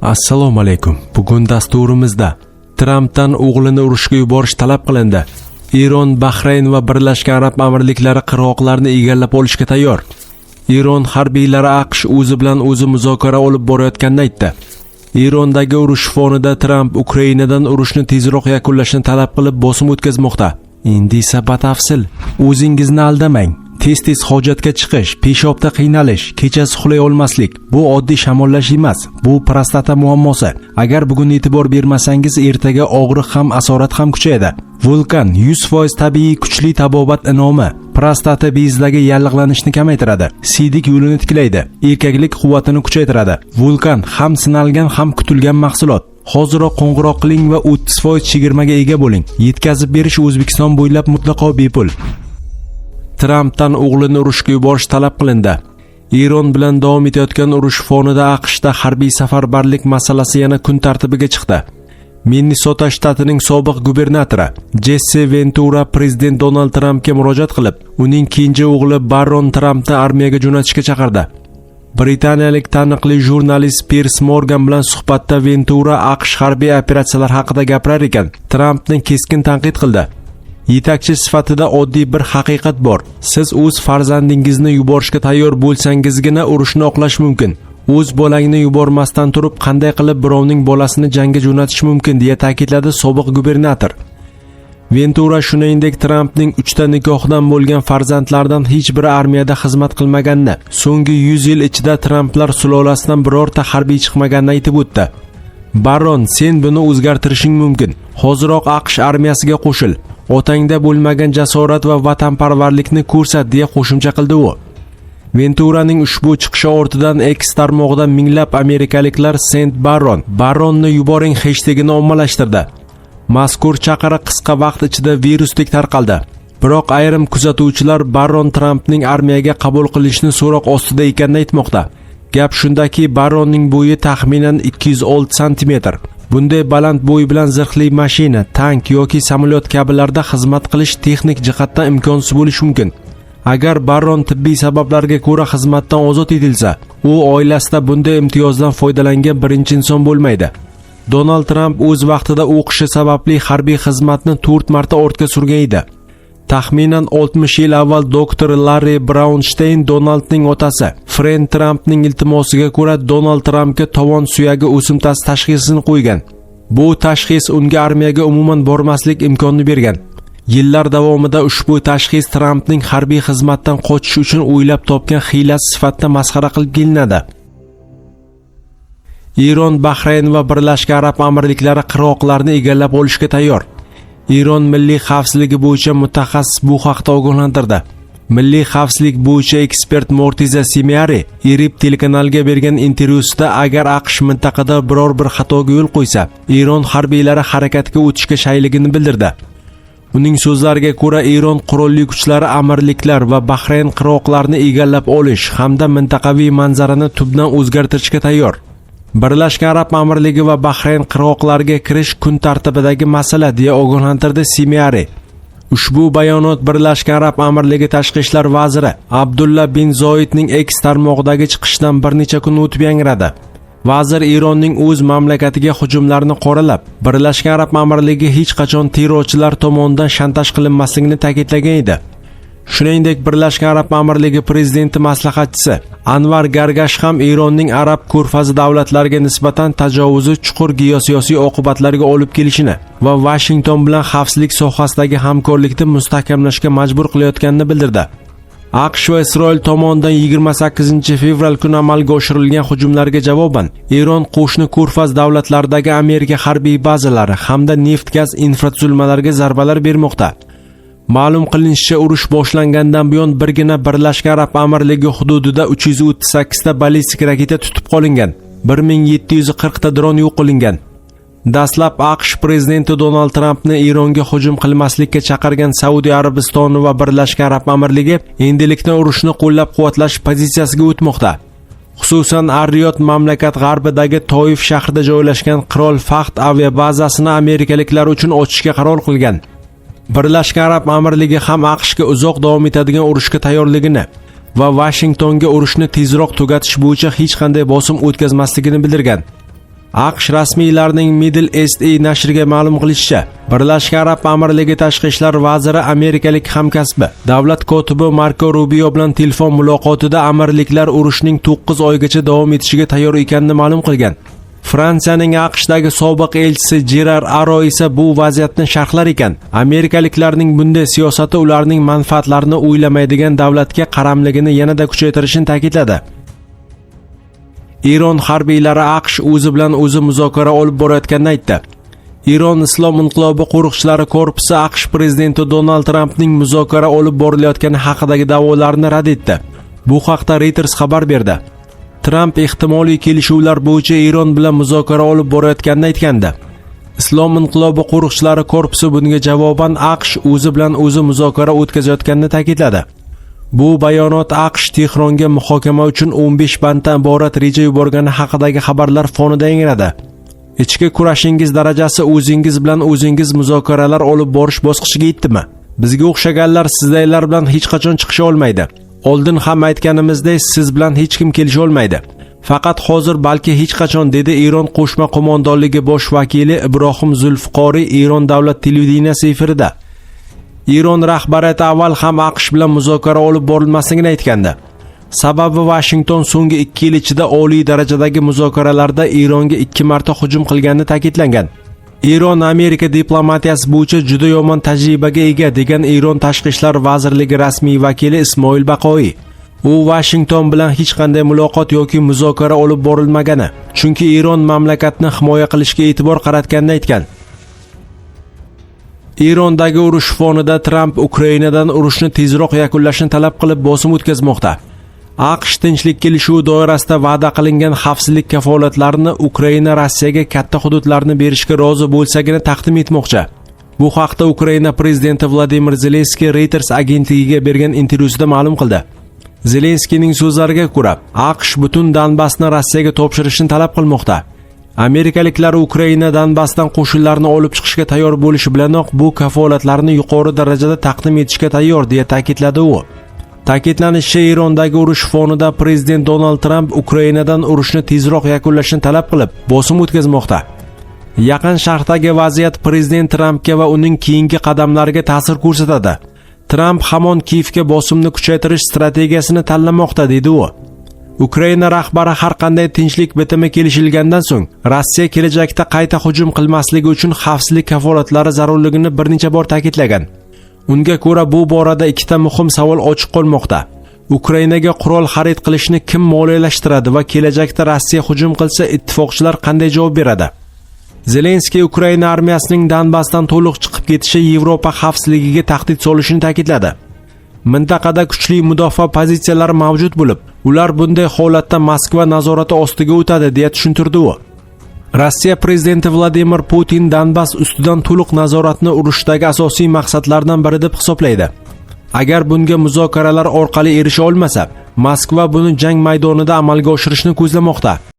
Assalomu alaykum. Bugun dasturimizda Trampdan o'g'lini urushga yuborish talab qilindi. Eron, Bahrayn va Birlashgan Arab Amirliklari qirg'oqlarni egallab olishga tayyor. Eron harbiylari AQSh o'zi bilan o'zi muzokara olib borayotganini aytdi. Erondagi urush fonida Tramp Ukrainadan urushni tezroq yakunlashni talab qilib bosim o'tkazmoqda. Endi esa batafsil. O'zingizni aldamang. Tez-tez hojatga chiqish, peshobda qiynalish, kechasi uxlay olmaslik bu oddiy shamollash emas, bu prostata muammosi. Agar bugun e'tibor bermasangiz, ertaga og'riq ham, asorat ham kuchayadi. Vulkan 100% tabiiy kuchli tabobat inomi prostata bezdagi yallig'lanishni kamaytiradi, siydik yo'lini tiklaydi, erkaklik quvvatini kuchaytiradi. Vulkan ham sinalgan ham kutilgan mahsulot. Hoziroq qo'ng'iroq qiling va 30% chegirmaga ega bo'ling. Yetkazib berish O'zbekiston bo'ylab mutlaqo bepul. Trampdan o'g'lini urushga yuborish talab qilindi. Eron bilan davom etayotgan urush fonida AQShda harbiy safarbarlik masalasi yana kun tartibiga chiqdi. Minnesota shtatining sobiq gubernatori Jesse Ventura prezident Donald Trampga murojaat qilib, uning kenja o'g'li Barron Trampni armiyaga jo'natishga chaqirdi. Britaniyalik taniqli jurnalist Piers Morgan bilan suhbatda Ventura AQSh harbiy operatsiyalari haqida gapirar ekan, Trampni keskin tanqid qildi. Yetakchi sifatida oddiy bir haqiqat bor. Siz o'z farzandingizni yuborishga tayyor bo'lsangizgina urushni oqlash mumkin. O'z bolangni yubormasdan turib qanday qilib birovning bolasini jangga jo'natish mumkin, deya ta'kidladi sobiq gubernator. Ventura shuningdek Trampning 3 ta nikohdan bo'lgan farzandlaridan hech biri armiyada xizmat qilmaganini, so'nggi 100 yil ichida Tramplar sulolasidan birorta harbiy chiqmaganini aytib o'tdi. Barron, sen buni o'zgartirishing mumkin. Hoziroq AQSh armiyasiga qo'shil. Otangda bo'lmagan jasorat va vatanparvarlikni ko'rsat, deya qo'shimcha qildi u. Venturaning ushbu chiqishi ortidan X tarmog'ida minglab amerikaliklar Sent Barronni yuboring hashtagini ommalashtirdi. Mazkur chaqiriq qisqa vaqt ichida virusdek tarqaldi. Biroq ayrim kuzatuvchilar Barron Trampning armiyaga qabul qilishni so'roq ostida ekanini aytmoqda. Gap shundaki, Barronning bo'yi taxminan 206 sm. Bunday baland bo'y bilan zirhli mashina, tank yoki samolyot kabilarda xizmat qilish texnik jihatdan imkonsiz bo'lishi mumkin. Agar Barron tibbiy sabablarga ko'ra xizmatdan ozod etilsa, u oilasida bunday imtiyozdan foydalangan birinchi inson bo'lmaydi. Donald Tramp o'z vaqtida o'qishi sababli harbiy xizmatni 4 marta ortga surgan edi. Taxminan 60 yil avval doktor Larry Brownstein, Donaldning otasi, Fred Trampning iltimosiga ko'ra Donald Trampga tovon suyagi o'simtasi tashxisini qo'ygan. Bu tashxis unga armiyaga umuman bormaslik imkonini bergan. Yillar davomida ushbu tashxis Trampning harbiy xizmatdan qochish uchun o'ylab topgan hiylasi sifatida masxara qilib kelinadi. Eron, Bahrayn va Birlashgan Arab Amirliklari qirg'oqlarni egallab olishga tayyor. Eron milliy xavfsizligi bo'yicha mutaxassis bu haqda ogohlantirdi. Milliy xavfsizlik bo'yicha ekspert Mortiza Simiari Irib telekanaliga bergan intervyusida agar AQSh mintaqada biror bir xatoga yo'l qo'ysa, Eron harbiylari harakatga o'tishga shayligini bildirdi. Uning so'zlariga ko'ra, Eron qurolli kuchlari amirliklar va Bahrayn qirg'oqlarini egallab olish hamda mintaqaviy manzarani tubdan o'zgartirishga tayyor. Birlashgan Arab Amirligi va Bahrayn qirg'oqlariga kirish kun tartibidagi masala, deya ogohlantirdi Simiari. Ushbu bayonot Birlashgan Arab Amirligi tashqi ishlar vaziri Abdulla bin Zoidning X tarmog'idagi chiqishidan bir necha kun o'tib yangradi. Vazir Eronning o'z mamlakatiga hujumlarni qoralab, Birlashgan Arab Amirligi hech qachon terrorchilar tomonidan shantaj qilinmasligini ta'kidlagan edi. Shuningdek, Birlashgan Arab Amirligi prezidenti maslahatchisi Anvar Gargash ham Eronning Arab ko'rfazi davlatlariga nisbatan tajovuzi chuqur geosiyosiy oqibatlarga olib kelishini va Washington bilan xavfsizlik sohasidagi hamkorlikni mustahkamlashga majbur qilayotganini bildirdi. AQSh va Isroil tomonidan 28 fevral kuni amalga oshirilgan hujumlarga javoban Eron qo'shni ko'rfaz davlatlaridagi Amerika harbiy bazalari hamda neft-gaz infratuzilmalariga zarbalar bermoqda. Ma'lum qilinishicha, urush boshlangandan buyon birgina Birlashgan Arab Amirligi hududida 338 ta ballistik raketa tutib qolingan, 1740 ta dron yo'q qilingan. Dastlab AQSh prezidenti Donald Trampni Eronga hujum qilmaslikka chaqirgan Saudiya Arabistoni va Birlashgan Arab Amirligi endilikda urushni qo'llab-quvvatlash pozitsiyasiga o'tmoqda. Xususan, Ar-Riyod mamlakat g'arbidagi Toif shahrida joylashgan Qirol Fahd aviabazasini amerikaliklar uchun ochishga qaror qilgan. Birlashgan Arab Amirligi ham AQShga uzoq davom etadigan urushga tayyorligini va Washingtonga urushni tezroq tugatish bo'yicha hech qanday bosim o'tkazmasligini bildirgan. AQSh rasmiylarining Middle East nashriga ma'lum qilishicha, Birlashgan Arab Amirligi tashqi ishlar vaziri amerikalik hamkasbi davlat kotibi Marko Rubio bilan telefon muloqotida amirliklar urushning 9 oygacha davom etishiga tayyor ekanini ma'lum qilgan. Fransiyaning AQShdagi sobiq elchisi Jerar Aro esa bu vaziyatni sharhlar ekan. Amerikaliklarning bunday siyosati ularning manfaatlarini o'ylamaydigan davlatga qaramligini yanada kuchaytirishini ta'kidladi. Eron harbiylari AQSh o'zi bilan o'zi muzokara olib borayotganini aytdi. Eron Islom inqilobi qo'riqchilari korpusi AQSh prezidenti Donald Trampning muzokara olib borilayotgani haqidagi da'volarni rad etdi. Bu haqda Reuters xabar berdi. Tramp ehtimoliy kelishuvlar bo'yicha Eron bilan muzokara olib borayotganini aytgandi. Islom inqilobi qo'riqchilari korpusi bunga javoban AQSh o'zi bilan o'zi muzokara o'tkazayotganini ta'kidladi. Bu bayonot AQSh Tehronga muhokama uchun 15 banddan iborat reja yuborgani haqidagi xabarlar fonida yangradi. Ichki kurashingiz darajasi o'zingiz bilan o'zingiz muzokaralar olib borish bosqichiga yetdimi? Bizga o'xshaganlar sizlar bilan hech qachon chiqisha olmaydi. Oldin ham aytganimizdek, siz bilan hech kim kelisha olmaydi. Faqat hozir balki hech qachon, dedi Eron qo'shma qo'mondonligi bosh vakili Ibrohim Zulfiqoriy Eron davlat televideniyasi efirida. Eron rahbariyati avval ham AQSh bilan muzokara olib borilmasligini aytgandi. Sababi Washington so'nggi 2 yil ichida oliy darajadagi muzokaralarda Eronga 2 marta hujum qilganini ta'kidlangan. Eron Amerika diplomatiyasi bo'yicha juda yomon tajribaga ega, degan Eron tashqi ishlar vazirligi rasmiy vakili Ismoil Baqoiy. U Washington bilan hech qanday muloqot yoki muzokara olib borilmagani, chunki Eron mamlakatni himoya qilishga e'tibor qaratganini aytgan. Erondagi urush fonida Tramp Ukrainadan urushni tezroq yakunlashni talab qilib bosim o'tkazmoqda. AQSh tinchlik kelishuvi doirasida va'da qilingan xavfsizlik kafolatlarini Ukraina Rossiyaga katta hududlarni berishga rozi bo'lsagina taqdim etmoqchi. Bu haqda Ukraina prezidenti Vladimir Zelenskiy Reuters agentligiga bergan intervyusida ma'lum qildi. Zelenskiyning so'zlariga ko'ra, AQSh butun Donbassni Rossiyaga topshirishni talab qilmoqda. Amerikaliklar Ukraina Donbassdan qo'shinlarni olib chiqishga tayyor bo'lishi bilanoq bu kafolatlarni yuqori darajada taqdim etishga tayyor, deya ta'kidladi u. Ta'kidlanishicha, Erondagi urush fonida prezident Donald Tramp Ukrainadan urushni tezroq yakunlashni talab qilib, bosim o'tkazmoqda. Yaqin Sharqdagi vaziyat prezident Trampga va uning keyingi qadamlariga ta'sir ko'rsatadi. Tramp hamon Kiyevga bosimni kuchaytirish strategiyasini tanlamoqda, dedi u. Ukraina rahbari har qanday tinchlik bitimi kelishilgandan so'ng Rossiya kelajakda qayta hujum qilmasligi uchun xavfsizlik kafolatlari zarurligini bir necha bor ta'kidlagan. Unga ko'ra, bu borada ikkita muhim savol ochiq qolmoqda. Ukrainaga qurol xarid qilishni kim moliyalashtiradi va kelajakda Rossiya hujum qilsa ittifoqchilar qanday javob beradi? Zelenskiy Ukraina armiyasining Donbassdan to'liq chiqib ketishi Yevropa xavfsizligiga tahdid solishini ta'kidladi. Mintaqada kuchli mudofaa pozitsiyalari mavjud bo'lib, ular bunday holatda Moskva nazorati ostiga o'tadi, deya tushuntirdi u. Rossiya prezidenti Vladimir Putin Donbass ustidan to'liq nazoratni urushdagi asosiy maqsadlardan biri deb hisoblaydi. Agar bunga muzokaralar orqali erisha olmasa, Moskva buni jang maydonida amalga oshirishni ko'zlamoqda.